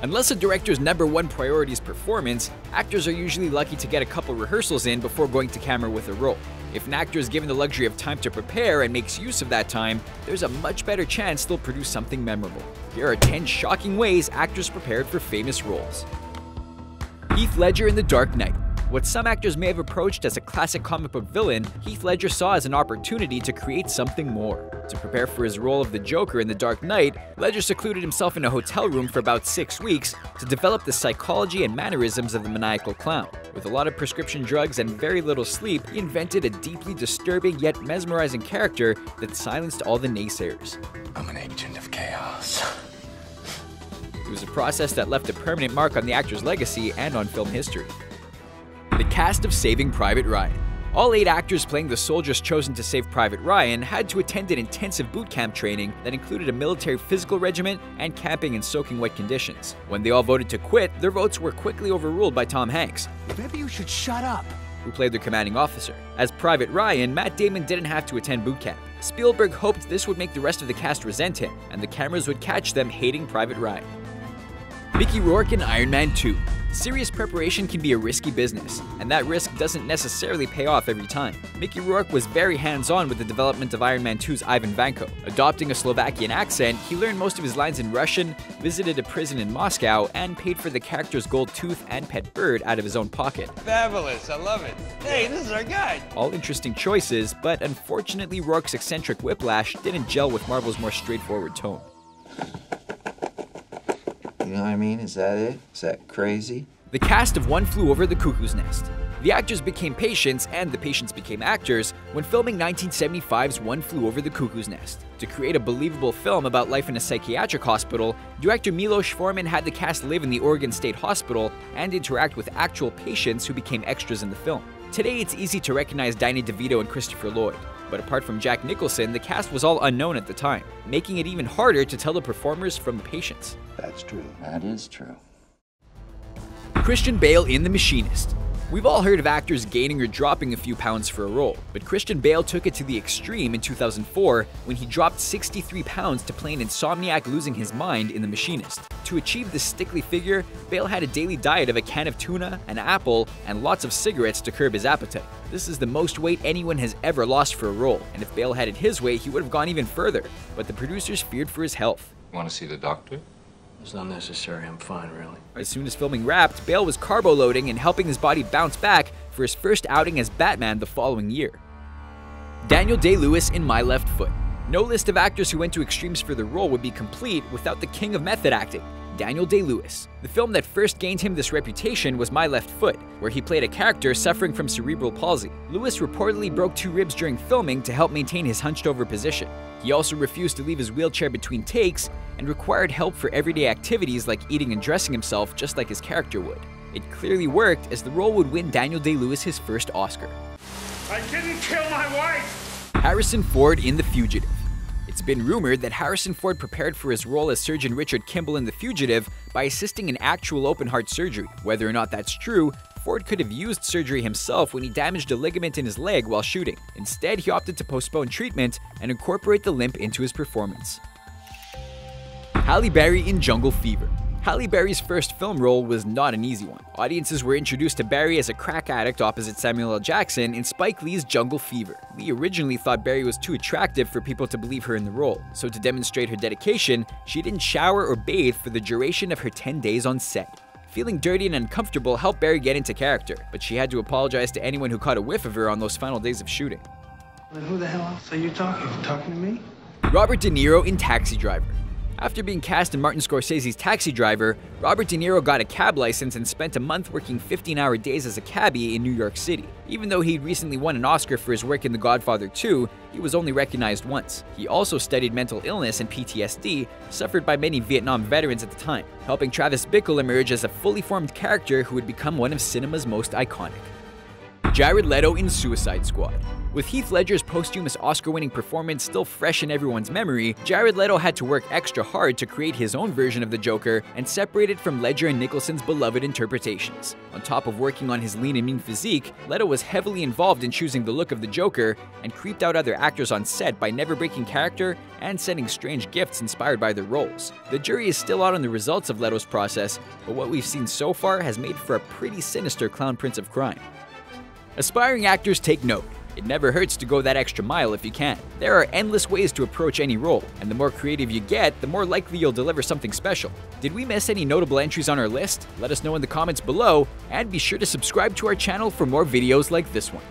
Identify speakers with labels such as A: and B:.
A: Unless a director's #1 priority is performance, actors are usually lucky to get a couple rehearsals in before going to camera with a role. If an actor is given the luxury of time to prepare and makes use of that time, there's a much better chance they'll produce something memorable. Here are 10 shocking ways actors prepared for famous roles. Heath Ledger in The Dark Knight. What some actors may have approached as a classic comic book villain, Heath Ledger saw as an opportunity to create something more. To prepare for his role of the Joker in The Dark Knight, Ledger secluded himself in a hotel room for about 6 weeks to develop the psychology and mannerisms of the maniacal clown. With a lot of prescription drugs and very little sleep, he invented a deeply disturbing yet mesmerizing character that silenced all the naysayers.
B: I'm an agent of chaos.
A: It was a process that left a permanent mark on the actor's legacy and on film history. The cast of Saving Private Ryan. All 8 actors playing the soldiers chosen to save Private Ryan had to attend an intensive boot camp training that included a military physical regiment and camping in soaking wet conditions. When they all voted to quit, their votes were quickly overruled by Tom Hanks,
C: Maybe you should shut up.
A: who played their commanding officer. As Private Ryan, Matt Damon didn't have to attend boot camp. Spielberg hoped this would make the rest of the cast resent him, and the cameras would catch them hating Private Ryan. Mickey Rourke in Iron Man 2. Serious preparation can be a risky business, and that risk doesn't necessarily pay off every time. Mickey Rourke was very hands-on with the development of Iron Man 2's Ivan Vanko. Adopting a Slovakian accent, he learned most of his lines in Russian, visited a prison in Moscow, and paid for the character's gold tooth and pet bird out of his own pocket.
D: Fabulous, I love it. Hey, this is our guy.
A: All interesting choices, but unfortunately Rourke's eccentric whiplash didn't gel with Marvel's more straightforward tone.
E: You know what I mean? Is that it? Is that crazy?
A: The cast of One Flew Over the Cuckoo's Nest. The actors became patients, and the patients became actors, when filming 1975's One Flew Over the Cuckoo's Nest. To create a believable film about life in a psychiatric hospital, director Milos Forman had the cast live in the Oregon State Hospital and interact with actual patients who became extras in the film. Today, it's easy to recognize Danny DeVito and Christopher Lloyd, but apart from Jack Nicholson, the cast was all unknown at the time, making it even harder to tell the performers from the patients.
E: That's true.
B: That is true.
A: Christian Bale in The Machinist. We've all heard of actors gaining or dropping a few pounds for a role, but Christian Bale took it to the extreme in 2004 when he dropped 63 pounds to play an insomniac losing his mind in The Machinist. To achieve this stickly figure, Bale had a daily diet of a can of tuna, an apple, and lots of cigarettes to curb his appetite. This is the most weight anyone has ever lost for a role, and if Bale had it his way, he would have gone even further, but the producers feared for his health.
B: Want to see the doctor?
C: It's not necessary. I'm fine, really.
A: As soon as filming wrapped, Bale was carbo loading and helping his body bounce back for his first outing as Batman the following year. Daniel Day-Lewis in My Left Foot. No list of actors who went to extremes for the role would be complete without the king of method acting, Daniel Day-Lewis. The film that first gained him this reputation was My Left Foot, where he played a character suffering from cerebral palsy. Lewis reportedly broke 2 ribs during filming to help maintain his hunched-over position. He also refused to leave his wheelchair between takes and required help for everyday activities like eating and dressing himself just like his character would. It clearly worked, as the role would win Daniel Day-Lewis his first Oscar.
F: I didn't kill my wife!
A: Harrison Ford in The Fugitive. It's been rumored that Harrison Ford prepared for his role as Surgeon Richard Kimball in The Fugitive by assisting in actual open-heart surgery. Whether or not that's true, Ford could have used surgery himself when he damaged a ligament in his leg while shooting. Instead, he opted to postpone treatment and incorporate the limp into his performance. Halle Berry in Jungle Fever. Halle Berry's first film role was not an easy one. Audiences were introduced to Berry as a crack addict opposite Samuel L. Jackson in Spike Lee's Jungle Fever. Lee originally thought Berry was too attractive for people to believe her in the role, so to demonstrate her dedication, she didn't shower or bathe for the duration of her 10 days on set. Feeling dirty and uncomfortable helped Berry get into character, but she had to apologize to anyone who caught a whiff of her on those final days of shooting.
C: Then who the hell else are you talking? Talking to me?
A: Robert De Niro in Taxi Driver. After being cast in Martin Scorsese's Taxi Driver, Robert De Niro got a cab license and spent a month working 15-hour days as a cabbie in New York City. Even though he'd recently won an Oscar for his work in The Godfather 2, he was only recognized once. He also studied mental illness and PTSD, suffered by many Vietnam veterans at the time, helping Travis Bickle emerge as a fully formed character who would become one of cinema's most iconic. Jared Leto in Suicide Squad. With Heath Ledger's posthumous Oscar-winning performance still fresh in everyone's memory, Jared Leto had to work extra hard to create his own version of the Joker and separate it from Ledger and Nicholson's beloved interpretations. On top of working on his lean and mean physique, Leto was heavily involved in choosing the look of the Joker and creeped out other actors on set by never breaking character and sending strange gifts inspired by their roles. The jury is still out on the results of Leto's process, but what we've seen so far has made for a pretty sinister clown prince of crime. Aspiring actors, take note. It never hurts to go that extra mile if you can. There are endless ways to approach any role, and the more creative you get, the more likely you'll deliver something special. Did we miss any notable entries on our list? Let us know in the comments below, and be sure to subscribe to our channel for more videos like this one.